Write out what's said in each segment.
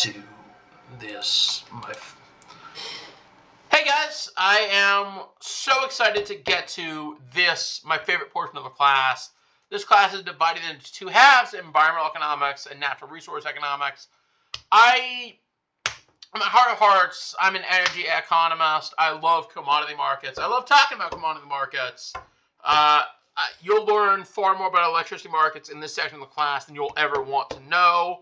to this. Hey guys, I am so excited to get to this, my favorite portion of the class. This class is divided into two halves, environmental economics and natural resource economics. At my heart of hearts, I'm an energy economist. I love commodity markets. I love talking about commodity markets. You'll learn far more about electricity markets in this section of the class than you'll ever want to know.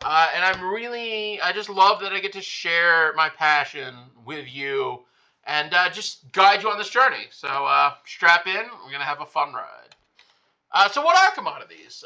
And I just love that I get to share my passion with you and just guide you on this journey. So strap in. We're going to have a fun ride. So what are commodities?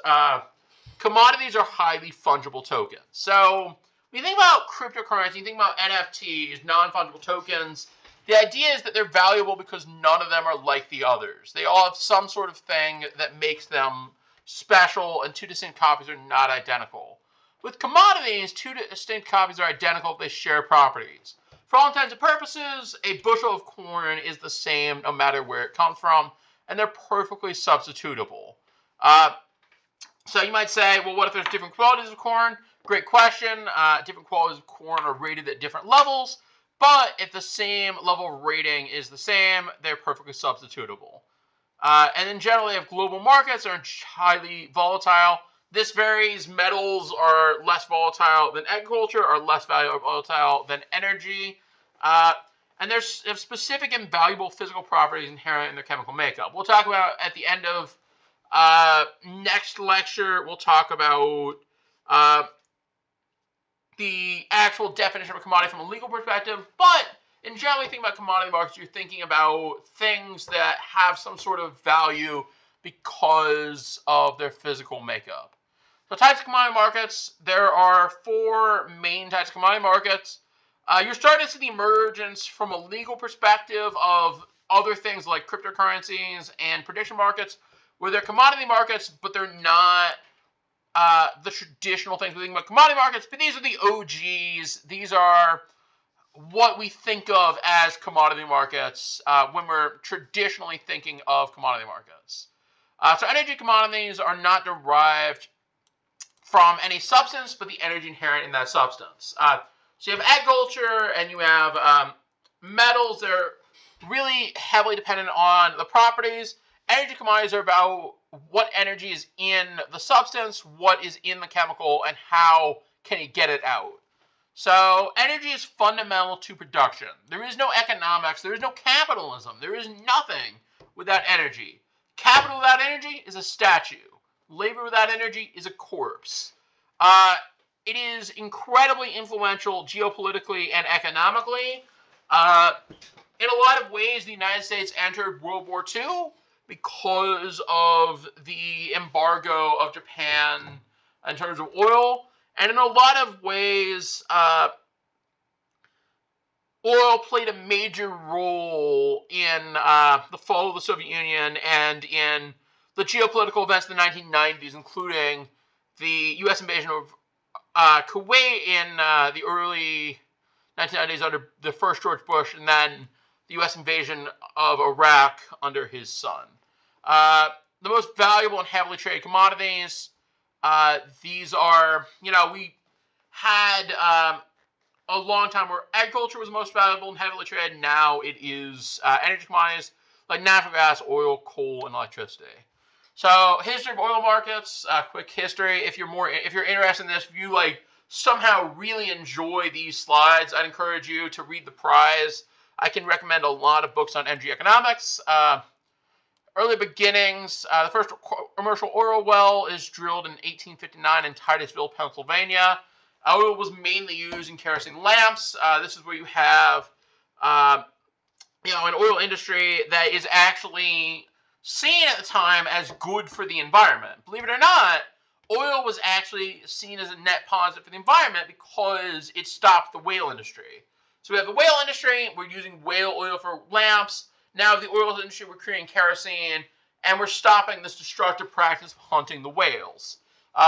Commodities are highly fungible tokens. So when you think about cryptocurrency, you think about NFTs, non-fungible tokens, the idea is that they're valuable because none of them are like the others. They all have some sort of thing that makes them special, and two distinct copies are not identical. With commodities, two distinct copies are identical if they share properties. For all intents and purposes, a bushel of corn is the same no matter where it comes from, and they're perfectly substitutable. So you might say, well, what if there's different qualities of corn? Great question. Different qualities of corn are rated at different levels, but if the same level of rating is the same, they're perfectly substitutable. And then generally, if global markets are highly volatile, this varies. Metals are less volatile than agriculture, are less volatile than energy. And there's specific and valuable physical properties inherent in their chemical makeup. We'll talk about at the end of next lecture, we'll talk about the actual definition of a commodity from a legal perspective. But in general, think about commodity markets, you're thinking about things that have some sort of value because of their physical makeup. So types of commodity markets, there are four main types of commodity markets. You're starting to see the emergence from a legal perspective of other things like cryptocurrencies and prediction markets, where they're commodity markets, but they're not the traditional things we think about commodity markets, but these are the OGs. These are what we think of as commodity markets when we're traditionally thinking of commodity markets. So energy commodities are not derived from any substance, but the energy inherent in that substance. So you have agriculture and you have metals. They're really heavily dependent on the properties. Energy commodities are about what energy is in the substance, what is in the chemical, and how can you get it out. So energy is fundamental to production. There is no economics. There is no capitalism. There is nothing without energy. Capital without energy is a statue. Labor without energy is a corpse. It is incredibly influential geopolitically and economically. In a lot of ways, the United States entered World War II because of the embargo of Japan in terms of oil. And in a lot of ways, oil played a major role in the fall of the Soviet Union and in the geopolitical events of the 1990s, including the U.S. invasion of Kuwait in the early 1990s under the first George Bush, and then the U.S. invasion of Iraq under his son. The most valuable and heavily traded commodities, these are, we had a long time where agriculture was most valuable and heavily traded. Now it is energy commodities like natural gas, oil, coal, and electricity. So history of oil markets, quick history. If you're interested in this, if you somehow really enjoy these slides, I'd encourage you to read The Prize. I can recommend a lot of books on energy economics. Early beginnings, the first commercial oil well is drilled in 1859 in Titusville, Pennsylvania. Oil was mainly used in kerosene lamps. This is where you have, an oil industry that is actually seen at the time as good for the environment. Believe it or not, oil was actually seen as a net positive for the environment because it stopped the whale industry. So we have the whale industry, we're using whale oil for lamps. Now the oil industry, we're creating kerosene, and we're stopping this destructive practice of hunting the whales.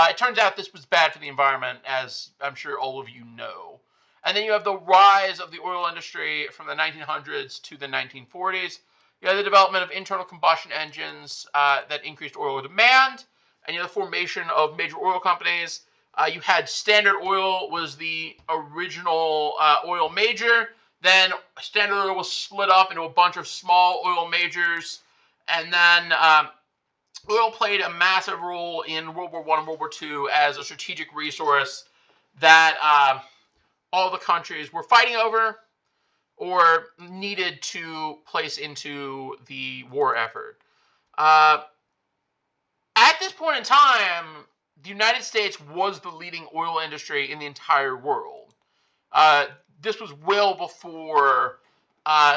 It turns out this was bad for the environment, as I'm sure all of you know. And then you have the rise of the oil industry from the 1900s to the 1940s. You have the development of internal combustion engines that increased oil demand, and you have the formation of major oil companies. You had Standard Oil was the original oil major. Then Standard Oil was split up into a bunch of small oil majors. And then oil played a massive role in World War I and World War II as a strategic resource that all the countries were fighting over or needed to place into the war effort. At this point in time, the United States was the leading oil industry in the entire world. This was well before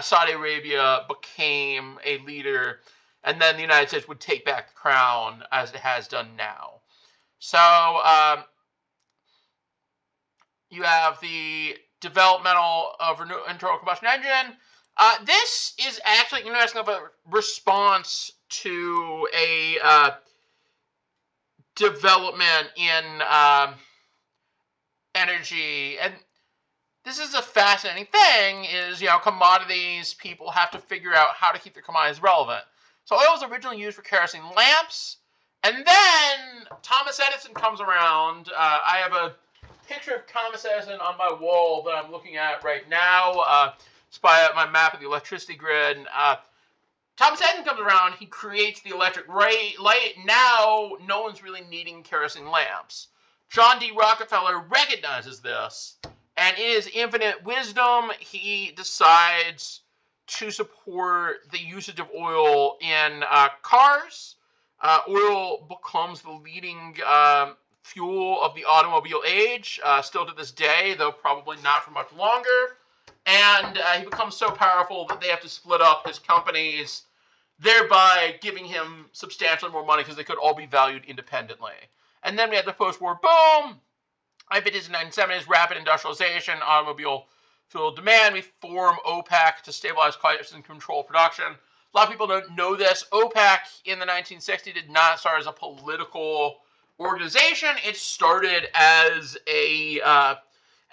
Saudi Arabia became a leader, and then the United States would take back the crown as it has done now. So you have the developmental of internal combustion engine. This is actually interesting of a response to a development in energy. And this is a fascinating thing, is, commodities, people have to figure out how to keep their commodities relevant. So oil was originally used for kerosene lamps, and then Thomas Edison comes around. I have a picture of Thomas Edison on my wall that I'm looking at right now. It's by my map of the electricity grid. Thomas Edison comes around, he creates the electric light. Now, no one's really needing kerosene lamps. John D. Rockefeller recognizes this, and in his infinite wisdom, he decides to support the usage of oil in cars. Oil becomes the leading fuel of the automobile age, still to this day, though probably not for much longer. And he becomes so powerful that they have to split up his companies, thereby giving him substantially more money because they could all be valued independently. And then we had the post-war boom. I think it's in the 1970s, rapid industrialization, automobile fuel demand. We form OPEC to stabilize prices and control production. A lot of people don't know this. OPEC in the 1960s did not start as a political organization. It started as a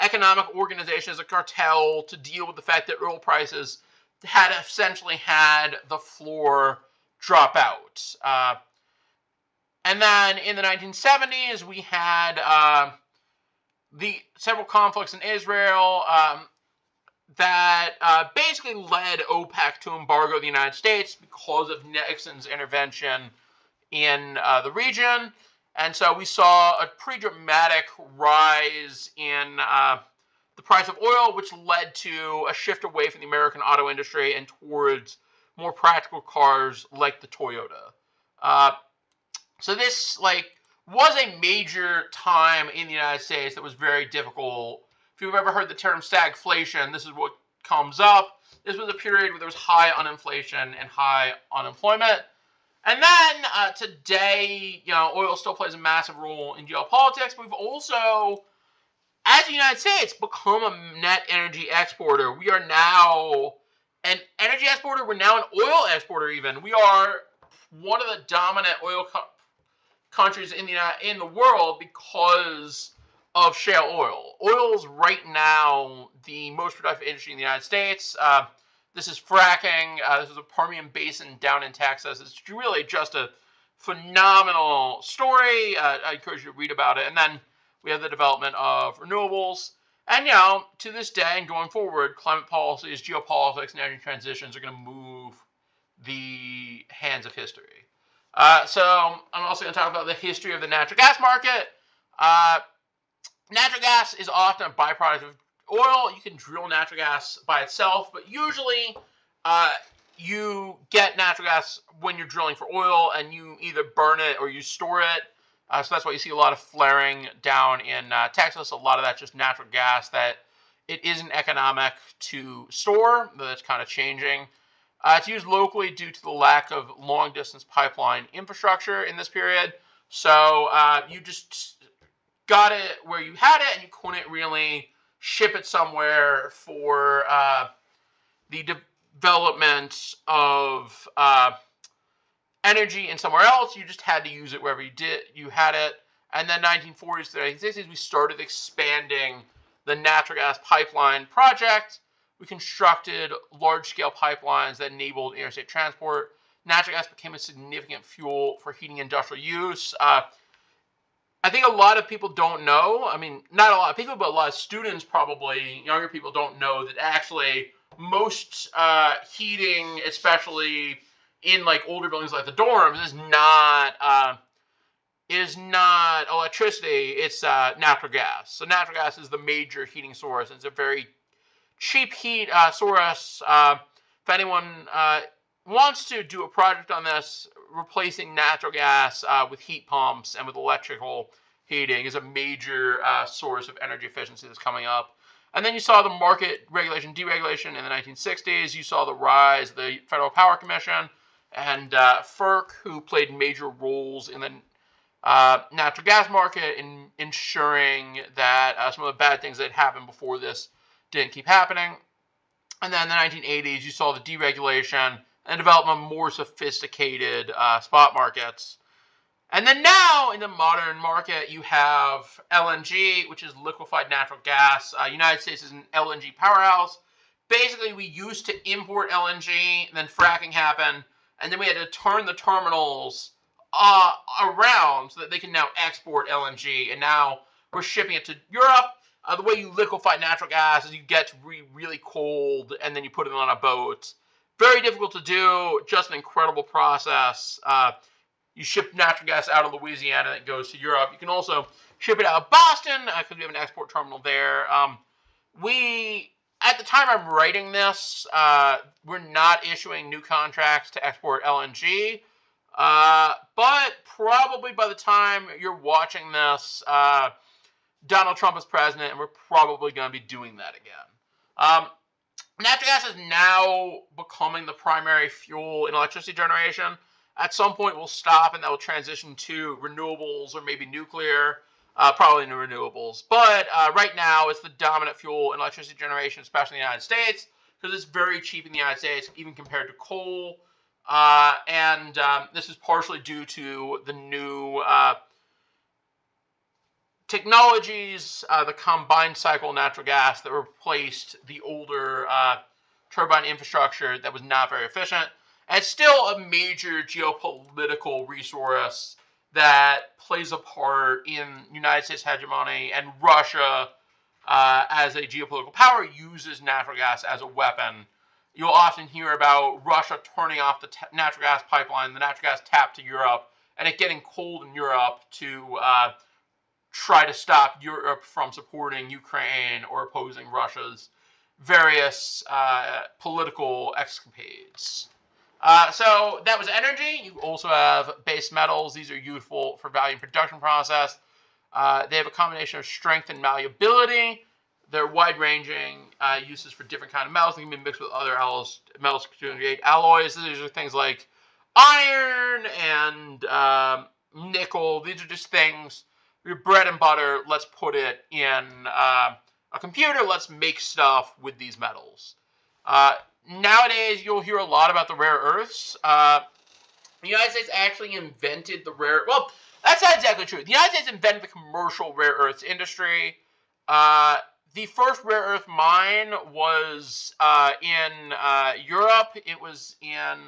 economic organization, as a cartel to deal with the fact that oil prices had essentially had the floor drop out. And then in the 1970s, we had the several conflicts in Israel that basically led OPEC to embargo the United States because of Nixon's intervention in the region. And so we saw a pretty dramatic rise in the price of oil, which led to a shift away from the American auto industry and towards more practical cars like the Toyota. So this was a major time in the United States that was very difficult. If you've ever heard the term stagflation, this is what comes up. This was a period where there was high uninflation and high unemployment. And then today, oil still plays a massive role in geopolitics, but we've also, as the United States, become a net energy exporter. We are now an energy exporter. We're now an oil exporter even. We are one of the dominant oil countries in the world because of shale oil. Oil is right now the most productive industry in the United States. This is fracking. This is a Permian Basin down in Texas. It's really just a phenomenal story. I encourage you to read about it. And then we have the development of renewables. And, to this day and going forward, climate policies, geopolitics, and energy transitions are going to move the hands of history. So I'm also going to talk about the history of the natural gas market. Natural gas is often a byproduct of oil. You can drill natural gas by itself, but usually you get natural gas when you're drilling for oil, and you either burn it or you store it. So that's why you see a lot of flaring down in Texas. A lot of that's just natural gas that it isn't economic to store. That's kind of changing. It's used locally due to the lack of long-distance pipeline infrastructure in this period. So you just got it where you had it, and you couldn't really ship it somewhere for the development of energy in somewhere else. You just had to use it wherever you had it. And then 1940s to 1960s, we started expanding the natural gas pipeline project. We constructed large-scale pipelines that enabled interstate transport. Natural gas became a significant fuel for heating industrial use. I think a lot of people don't know. I mean, not a lot of people, but a lot of students, probably younger people, don't know that actually most heating, especially in like older buildings like the dorms, is not electricity. It's natural gas. So natural gas is the major heating source. It's a very cheap heat source. If anyone wants to do a project on this, replacing natural gas with heat pumps and with electrical heating is a major source of energy efficiency that's coming up. And then you saw the market regulation, deregulation in the 1960s. You saw the rise of the Federal Power Commission and FERC, who played major roles in the natural gas market in ensuring that some of the bad things that happened before this didn't keep happening. And then in the 1980s, you saw the deregulation and development of more sophisticated spot markets. And then now, in the modern market, you have LNG, which is liquefied natural gas. United States is an LNG powerhouse. Basically, we used to import LNG, and then fracking happened, and then we had to turn the terminals around so that they can now export LNG, and now we're shipping it to Europe. The way you liquefy natural gas is you get really cold, and then you put it on a boat. Very difficult to do, just an incredible process. You ship natural gas out of Louisiana and it goes to Europe. You can also ship it out of Boston because we have an export terminal there. At the time I'm writing this, we're not issuing new contracts to export LNG. But probably by the time you're watching this, Donald Trump is president, and we're probably going to be doing that again. Natural gas is now becoming the primary fuel in electricity generation. At some point, we'll stop, and that will transition to renewables or maybe nuclear, probably into renewables. But right now, it's the dominant fuel in electricity generation, especially in the United States, because it's very cheap in the United States, even compared to coal. And this is partially due to the new technologies, the combined cycle natural gas that replaced the older turbine infrastructure that was not very efficient. And it's still a major geopolitical resource that plays a part in United States hegemony, and Russia, as a geopolitical power, uses natural gas as a weapon. You'll often hear about Russia turning off the natural gas pipeline, the natural gas tap to Europe, and it getting cold in Europe to try to stop Europe from supporting Ukraine or opposing Russia's various political escapades. So that was energy. You also have base metals. These are useful for value and production process. They have a combination of strength and malleability. They're wide-ranging uses for different kind of metals. They can be mixed with other metals to create alloys. These are things like iron and nickel. These are just things, your bread and butter. Let's put it in a computer. Let's make stuff with these metals. Nowadays, you'll hear a lot about the rare earths. The United States actually invented the rare... Well, that's not exactly true. The United States invented the commercial rare earths industry. The first rare earth mine was in Europe. It was in...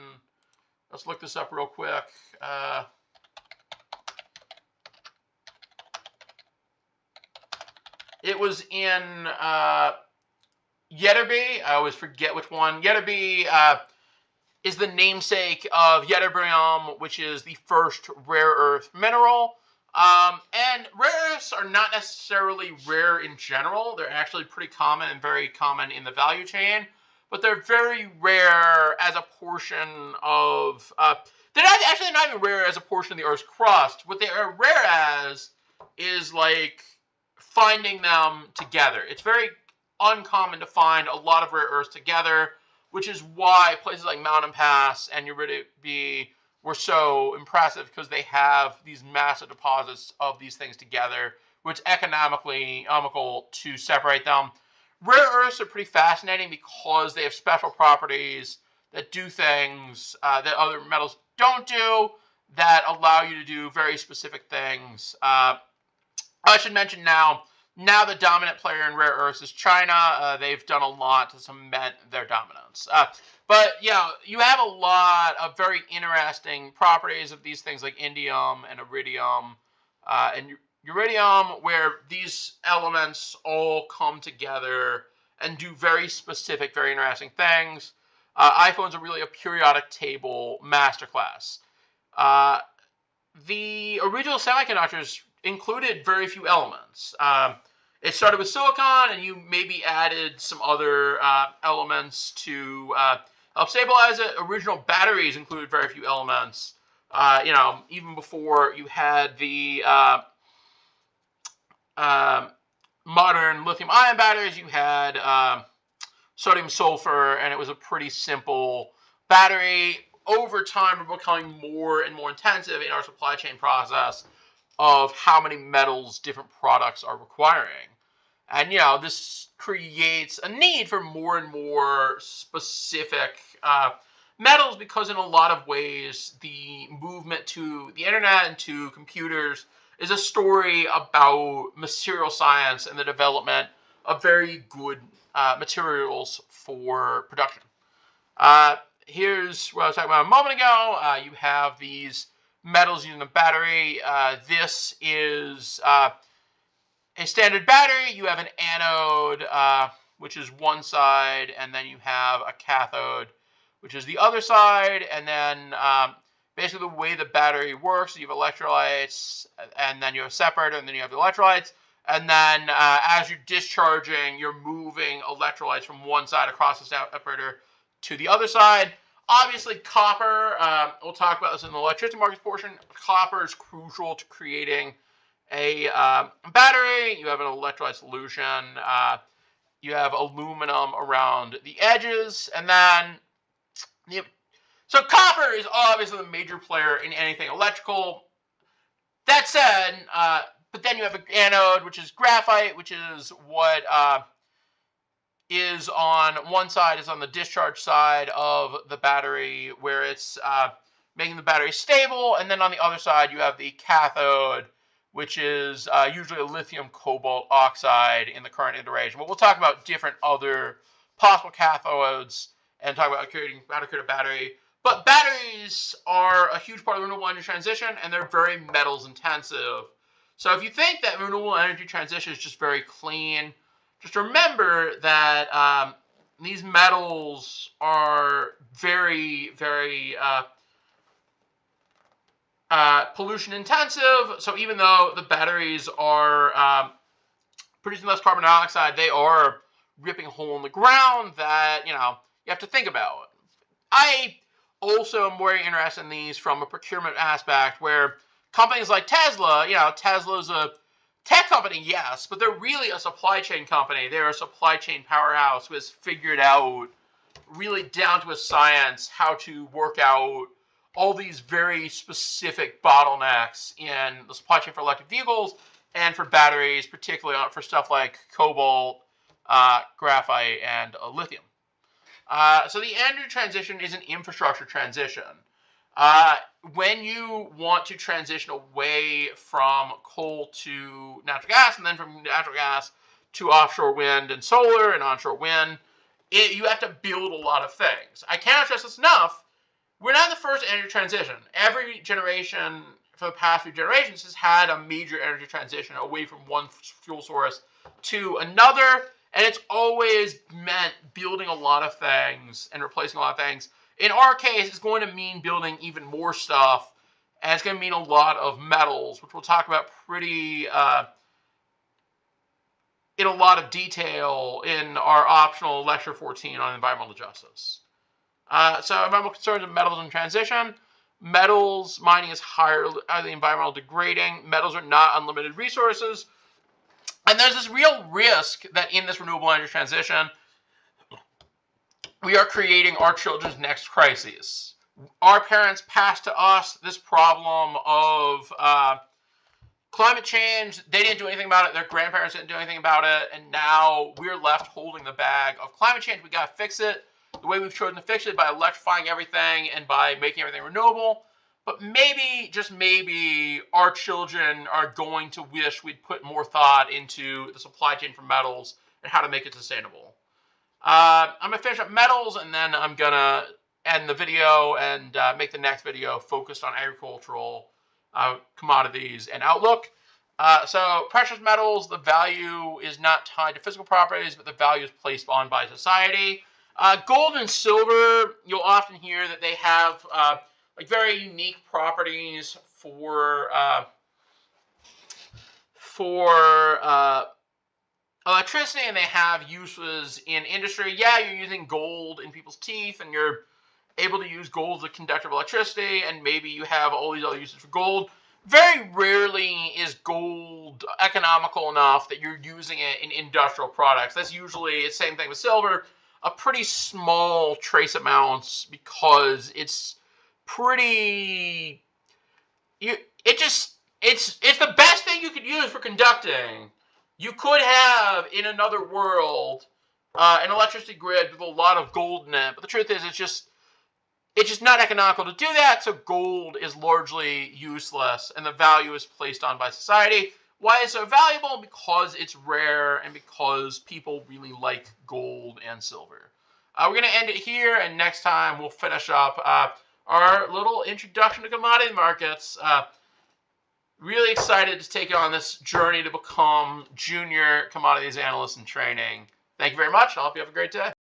Let's look this up real quick. It was in... Ytterby, I always forget which one. Ytterby is the namesake of ytterbium, which is the first rare earth mineral. And rare earths are not necessarily rare in general. They're actually pretty common and very common in the value chain. But they're very rare as a portion of... they're not even rare as a portion of the Earth's crust. What they are rare as is like finding them together. It's very uncommon to find a lot of rare earths together, which is why places like Mountain Pass and Ytterby were so impressive, because they have these massive deposits of these things together, which is economically economical to separate them. Rare earths are pretty fascinating because they have special properties that do things that other metals don't do, that allow you to do very specific things. I should mention now the dominant player in rare earths is China. They've done a lot to cement their dominance. But yeah, you have a lot of very interesting properties of these things like indium and iridium and Uridium, where these elements all come together and do very specific, very interesting things. iPhones are really a periodic table masterclass. The original semiconductors included very few elements. It started with silicon, and you maybe added some other elements to help stabilize it. Original batteries included very few elements. Even before you had the modern lithium-ion batteries, you had sodium sulfur, and it was a pretty simple battery. Over time, we're becoming more and more intensive in our supply chain process of how many metals different products are requiring. And, this creates a need for more and more specific metals, because in a lot of ways, the movement to the internet and to computers is a story about material science and the development of very good materials for production. Here's what I was talking about a moment ago. You have these metals using a battery. This is a standard battery. You have an anode, which is one side, and then you have a cathode, which is the other side. And then basically the way the battery works, you have electrolytes, and then you have a separator, and then you have the electrolytes. And then as you're discharging, you're moving electrolytes from one side across the separator to the other side. Obviously, copper, we'll talk about this in the electricity markets portion. Copper is crucial to creating a battery. You have an electrolyte solution. You have aluminum around the edges. And then, so copper is obviously the major player in anything electrical. That said, but then you have an anode, which is graphite, which is what is on one side, is on the discharge side of the battery, where it's making the battery stable. And then on the other side, you have the cathode, which is usually a lithium cobalt oxide in the current iteration. But we'll talk about different other possible cathodes and talk about creating how to create a battery. But batteries are a huge part of the renewable energy transition, and they're very metals intensive. So if you think that renewable energy transition is just very clean, just remember that these metals are very, very pollution intensive. So even though the batteries are producing less carbon dioxide, they are ripping a hole in the ground that, you have to think about. I also am very interested in these from a procurement aspect, where companies like Tesla, Tesla's a tech company, yes, but they're really a supply chain company. They're a supply chain powerhouse who has figured out, really down to a science, how to work out all these very specific bottlenecks in the supply chain for electric vehicles and for batteries, particularly for stuff like cobalt, graphite, and lithium. So the energy transition is an infrastructure transition. When you want to transition away from coal to natural gas, and then from natural gas to offshore wind and solar and onshore wind, you have to build a lot of things. I cannot stress this enough. We're not the first energy transition. Every generation for the past few generations has had a major energy transition away from one fuel source to another, and it's always meant building a lot of things and replacing a lot of things. In our case, it's going to mean building even more stuff, and it's going to mean a lot of metals, which we'll talk about pretty in a lot of detail in our optional Lecture 14 on environmental justice. So environmental concerns of metals in transition. Metals mining is highly environmental degrading. Metals are not unlimited resources. And there's this real risk that in this renewable energy transition, we are creating our children's next crises. Our parents passed to us this problem of climate change. They didn't do anything about it. Their grandparents didn't do anything about it. And now we're left holding the bag of climate change. We got to fix it. The way we've chosen to fix it, by electrifying everything and by making everything renewable. But maybe, just maybe, our children are going to wish we'd put more thought into the supply chain for metals and how to make it sustainable. I'm going to finish up metals, and then I'm going to end the video and make the next video focused on agricultural commodities and outlook. So precious metals, the value is not tied to physical properties, but the value is placed on by society. Gold and silver, you'll often hear that they have like very unique properties for electricity, and they have uses in industry. Yeah, you're using gold in people's teeth, and you're able to use gold as a conductor of electricity, and maybe you have all these other uses for gold. Very rarely is gold economical enough that you're using it in industrial products. That's usually the same thing with silver, a pretty small trace amounts, because it's pretty it's the best thing you could use for conducting. You could have in another world an electricity grid with a lot of gold in it, but the truth is it's just not economical to do that, so gold is largely useless, and the value is placed on by society. Why is it so valuable? Because it's rare, and because people really like gold and silver. We're going to end it here, and next time we'll finish up our little introduction to commodity markets. Really excited to take on this journey to become junior commodities analyst in training. Thank you very much. I hope you have a great day.